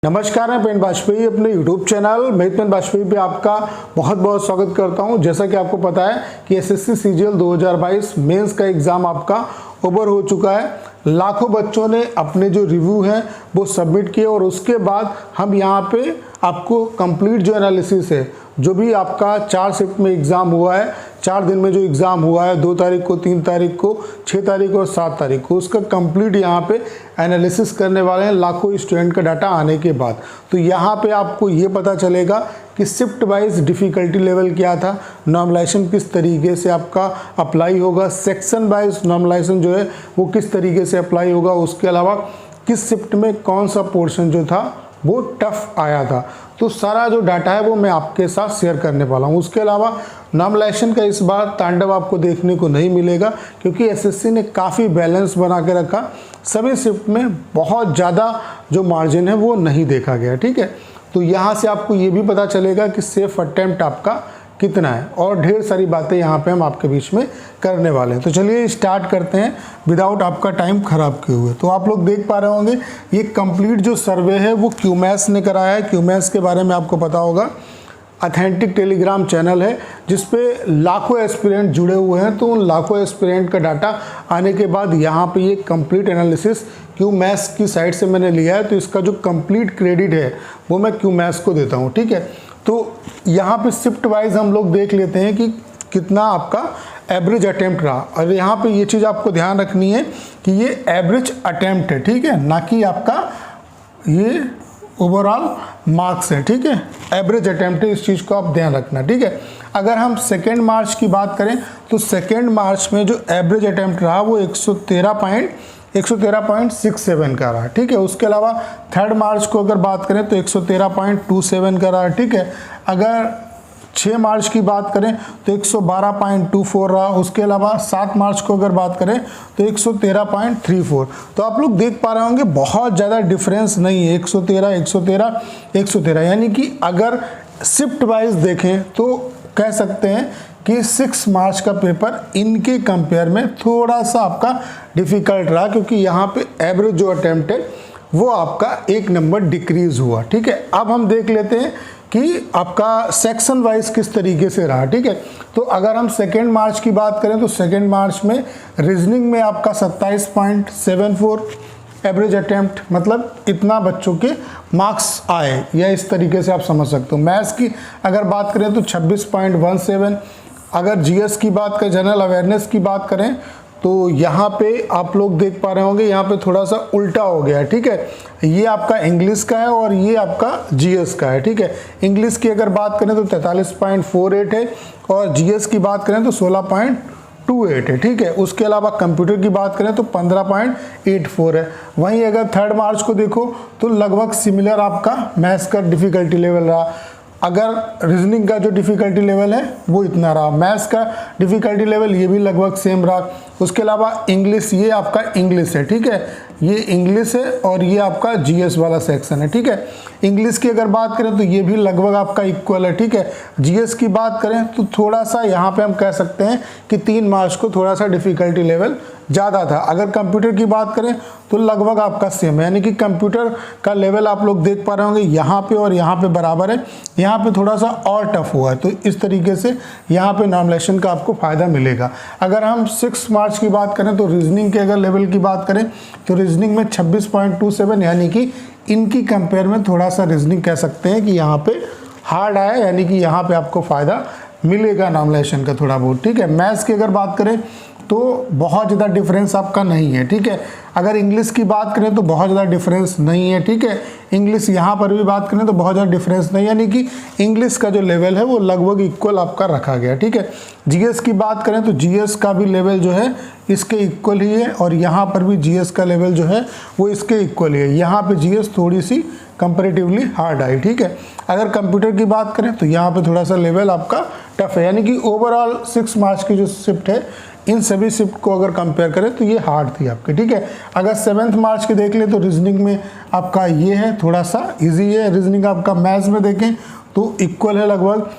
नमस्कार, मैं पेन बाजपेयी अपने YouTube चैनल मैं पेन बाजपेयी पे आपका बहुत बहुत स्वागत करता हूं। जैसा कि आपको पता है कि एसएससी सीजीएल 2022 मेंस का एग्ज़ाम आपका ओवर हो चुका है। लाखों बच्चों ने अपने जो रिव्यू हैं वो सबमिट किए और उसके बाद हम यहाँ पे आपको कंप्लीट जो एनालिसिस है, जो भी आपका 4 शिफ्ट में एग्ज़ाम हुआ है, 4 दिन में जो एग्ज़ाम हुआ है 2 तारीख को, 3 तारीख को, 6 तारीख और 7 तारीख को, उसका कंप्लीट यहाँ पे एनालिसिस करने वाले हैं लाखों स्टूडेंट का डाटा आने के बाद। तो यहाँ पे आपको ये पता चलेगा कि शिफ्ट वाइज डिफ़िकल्टी लेवल क्या था, नॉर्मलाइजेशन किस तरीके से आपका अप्लाई होगा, सेक्शन वाइज नॉर्मलाइजेशन जो है वो किस तरीके से अप्लाई होगा, उसके अलावा किस शिफ्ट में कौन सा पोर्शन जो था वो टफ आया था। तो सारा जो डाटा है वो मैं आपके साथ शेयर करने वाला हूँ। उसके अलावा नॉर्मलाइजेशन का इस बार तांडव आपको देखने को नहीं मिलेगा, क्योंकि एसएससी ने काफ़ी बैलेंस बना के रखा। सभी शिफ्ट में बहुत ज़्यादा जो मार्जिन है वो नहीं देखा गया, ठीक है। तो यहाँ से आपको ये भी पता चलेगा कि सेफ अटेम्प्ट आपका कितना है और ढेर सारी बातें यहाँ पे हम आपके बीच में करने वाले हैं। तो चलिए स्टार्ट करते हैं विदाउट आपका टाइम ख़राब किए हुए। तो आप लोग देख पा रहे होंगे ये कंप्लीट जो सर्वे है वो क्यूमैस ने कराया है। क्यूमैस के बारे में आपको पता होगा, ऑथेंटिक टेलीग्राम चैनल है जिसपे लाखों एस्पिरेंट जुड़े हुए हैं। तो उन लाखों एस्पिरेंट का डाटा आने के बाद यहाँ पे ये कंप्लीट एनालिसिस क्यूमैस की साइट से मैंने लिया है। तो इसका जो कंप्लीट क्रेडिट है वो मैं क्यूमैस को देता हूँ, ठीक है। तो यहाँ पे शिफ्ट वाइज हम लोग देख लेते हैं कि कितना आपका एवरेज अटेम्प्ट रहा। और यहाँ पे ये चीज़ आपको ध्यान रखनी है कि ये एवरेज अटेम्प्ट है, ठीक है, ना कि आपका ये ओवरऑल मार्क्स है, ठीक है। एवरेज अटेम्प्ट है, इस चीज़ को आप ध्यान रखना, ठीक है। अगर हम 2 मार्च की बात करें तो 2 मार्च में जो एवरेज अटेम्प्ट रहा वो 113.67 का रहा, ठीक है। उसके अलावा 3 मार्च को अगर बात करें तो 113.27 का रहा, ठीक है। अगर 6 मार्च की बात करें तो 112.24 रहा। उसके अलावा 7 मार्च को अगर बात करें तो 113.34। तो आप लोग देख पा रहे होंगे बहुत ज़्यादा डिफरेंस नहीं है, 113, 113, 113। यानी कि अगर शिफ्ट वाइज देखें तो कह सकते हैं कि 6 मार्च का पेपर इनके कंपेयर में थोड़ा सा आपका डिफ़िकल्ट रहा, क्योंकि यहाँ पे एवरेज जो अटेम्प्ट है वो आपका 1 नंबर डिक्रीज़ हुआ, ठीक है। अब हम देख लेते हैं कि आपका सेक्शन वाइज किस तरीके से रहा, ठीक है। तो अगर हम 2 मार्च की बात करें तो 2 मार्च में रीजनिंग में आपका 27.74 एवरेज अटेम्प्ट, मतलब इतना बच्चों के मार्क्स आए, या इस तरीके से आप समझ सकते हो। मैथ्स की अगर बात करें तो 26.17। अगर जीएस की बात करें, जनरल अवेयरनेस की बात करें, तो यहाँ पे आप लोग देख पा रहे होंगे यहाँ पे थोड़ा सा उल्टा हो गया है, ठीक है। ये आपका इंग्लिश का है और ये आपका जीएस का है, ठीक है। इंग्लिश की अगर बात करें तो 43.48 है और जीएस की बात करें तो 16.28 है, ठीक है। उसके अलावा कंप्यूटर की बात करें तो 15.84 है। वहीं अगर 3 मार्च को देखो तो लगभग सिमिलर आपका मैथ्स का डिफ़िकल्टी लेवल रहा। अगर रीजनिंग का जो डिफ़िकल्टी लेवल है वो इतना रहा, मैथ्स का डिफ़िकल्टी लेवल ये भी लगभग सेम रहा। उसके अलावा इंग्लिश, ये आपका इंग्लिश है, ठीक है, ये इंग्लिश है और ये आपका जीएस वाला सेक्शन है, ठीक है। इंग्लिश की अगर बात करें तो ये भी लगभग आपका इक्वल है, ठीक है। जीएस की बात करें तो थोड़ा सा यहाँ पे हम कह सकते हैं कि 3 मार्च को थोड़ा सा डिफ़िकल्टी लेवल ज़्यादा था। अगर कंप्यूटर की बात करें तो लगभग आपका सेम है, यानी कि कंप्यूटर का लेवल आप लोग देख पा रहे होंगे यहाँ पे और यहाँ पे बराबर है। यहाँ पे थोड़ा सा और टफ हुआ है, तो इस तरीके से यहाँ पे नॉर्मलाइजेशन का आपको फ़ायदा मिलेगा। अगर हम 6 मार्च की बात करें तो रीजनिंग के अगर लेवल की बात करें तो रीजनिंग में 26.27, यानी कि इनकी कंपेयर में थोड़ा सा रीजनिंग कह सकते हैं कि यहाँ पे हार्ड आया, यानी कि यहाँ पे आपको फ़ायदा मिलेगा नॉर्मलाइजेशन का थोड़ा बहुत, ठीक है। मैथ्स की अगर बात करें तो बहुत ज़्यादा डिफरेंस आपका नहीं है, ठीक है। अगर इंग्लिश की बात करें तो बहुत ज़्यादा डिफरेंस नहीं है, ठीक है। इंग्लिश यहाँ पर भी बात करें तो बहुत ज़्यादा डिफरेंस नहीं है, यानी कि इंग्लिश का जो लेवल है वो लगभग इक्वल आपका रखा गया, ठीक है। जीएस की बात करें तो जीएस का भी लेवल जो है इसके इक्वल ही है और यहाँ पर भी जीएस का लेवल जो है वो इसके इक्वल ही है। यहाँ पर जीएस थोड़ी सी कंपैरेटिवली हार्ड आई, ठीक है। अगर कंप्यूटर की बात करें तो यहाँ पे थोड़ा सा लेवल आपका टफ है, यानी कि ओवरऑल 6 मार्च की जो शिफ्ट है इन सभी शिफ्ट को अगर कंपेयर करें तो ये हार्ड थी आपकी, ठीक है। अगर 7 मार्च के देख ले तो रीजनिंग में आपका ये है थोड़ा सा इजी है। रीजनिंग आपका मैथ्स में देखें तो इक्वल है लगभग,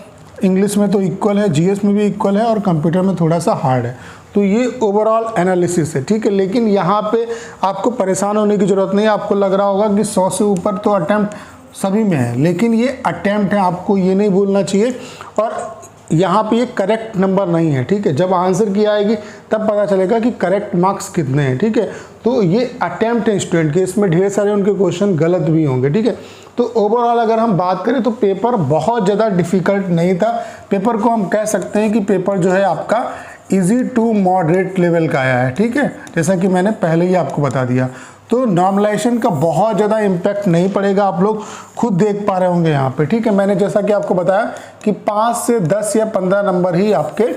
इंग्लिश में तो इक्वल है, जीएस में भी इक्वल है और कंप्यूटर में थोड़ा सा हार्ड है। तो ये ओवरऑल एनालिसिस है, ठीक है। लेकिन यहाँ पे आपको परेशान होने की ज़रूरत नहीं है। आपको लग रहा होगा कि 100 से ऊपर तो अटेम्प्ट सभी में है, लेकिन ये अटेम्प्ट है, आपको ये नहीं भूलना चाहिए। और यहाँ पे ये करेक्ट नंबर नहीं है, ठीक है। जब आंसर की आएगी तब पता चलेगा कि करेक्ट मार्क्स कितने हैं, ठीक है। तो ये अटेम्प्ट है स्टूडेंट के, इसमें ढेर सारे उनके क्वेश्चन गलत भी होंगे, ठीक है। तो ओवरऑल अगर हम बात करें तो पेपर बहुत ज़्यादा डिफ़िकल्ट नहीं था। पेपर को हम कह सकते हैं कि पेपर जो है आपका इजी टू मॉडरेट लेवल का आया है, ठीक है, जैसा कि मैंने पहले ही आपको बता दिया। तो नॉर्मलाइजेशन का बहुत ज़्यादा इम्पैक्ट नहीं पड़ेगा, आप लोग खुद देख पा रहे होंगे यहाँ पे, ठीक है। मैंने जैसा कि आपको बताया कि 5 से 10 या 15 नंबर ही आपके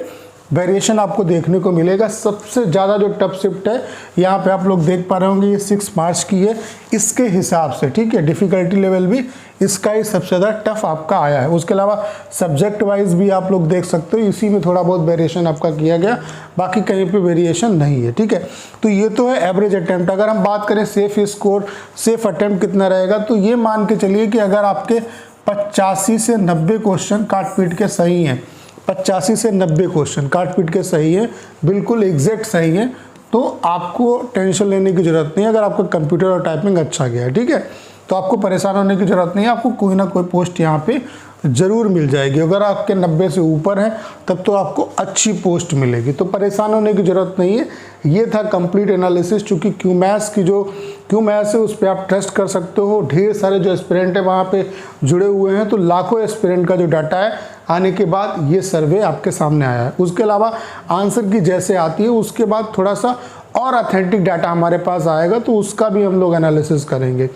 वेरिएशन आपको देखने को मिलेगा। सबसे ज़्यादा जो टफ शिफ्ट है यहाँ पे आप लोग देख पा रहे होंगे, ये 6 मार्क्स की है इसके हिसाब से, ठीक है। डिफ़िकल्टी लेवल भी इसका ही सबसे ज़्यादा टफ आपका आया है। उसके अलावा सब्जेक्ट वाइज भी आप लोग देख सकते हो, इसी में थोड़ा बहुत वेरिएशन आपका किया गया, बाकी कहीं पे वेरिएशन नहीं है, ठीक है। तो ये तो है एवरेज अटैम्प्ट। अगर हम बात करें सेफ स्कोर, सेफ अटैम्प्ट कितना रहेगा, तो ये मान के चलिए कि अगर आपके 85 से 90 क्वेश्चन काट पीट के सही हैं, 85 से 90 क्वेश्चन काट पीट के सही है, बिल्कुल एग्जैक्ट सही है, तो आपको टेंशन लेने की ज़रूरत नहीं है। अगर आपका कंप्यूटर और टाइपिंग अच्छा गया है, ठीक है, तो आपको परेशान होने की ज़रूरत नहीं है। आपको कोई ना कोई पोस्ट यहाँ पे ज़रूर मिल जाएगी। अगर आपके 90 से ऊपर है तब तो आपको अच्छी पोस्ट मिलेगी, तो परेशान होने की ज़रूरत नहीं है। ये था कंप्लीट एनालिसिस। चूँकि क्यूमैथ्स की जो क्यूमैथ्स है उस पर आप ट्रस्ट कर सकते हो, ढेर सारे जो एस्पिरेंट है वहाँ पे जुड़े हुए हैं, तो लाखों एस्पिरेंट का जो डाटा है आने के बाद ये सर्वे आपके सामने आया है। उसके अलावा आंसर की जैसे आती है उसके बाद थोड़ा सा और ऑथेंटिक डाटा हमारे पास आएगा, तो उसका भी हम लोग एनालिसिस करेंगे।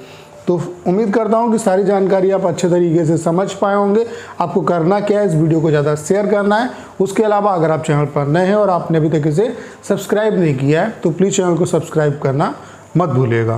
तो उम्मीद करता हूँ कि सारी जानकारी आप अच्छे तरीके से समझ पाए होंगे। आपको करना क्या है, इस वीडियो को ज़्यादा शेयर करना है। उसके अलावा अगर आप चैनल पर नए हैं और आपने अभी तक इसे सब्सक्राइब नहीं किया है तो प्लीज़ चैनल को सब्सक्राइब करना मत भूलिएगा।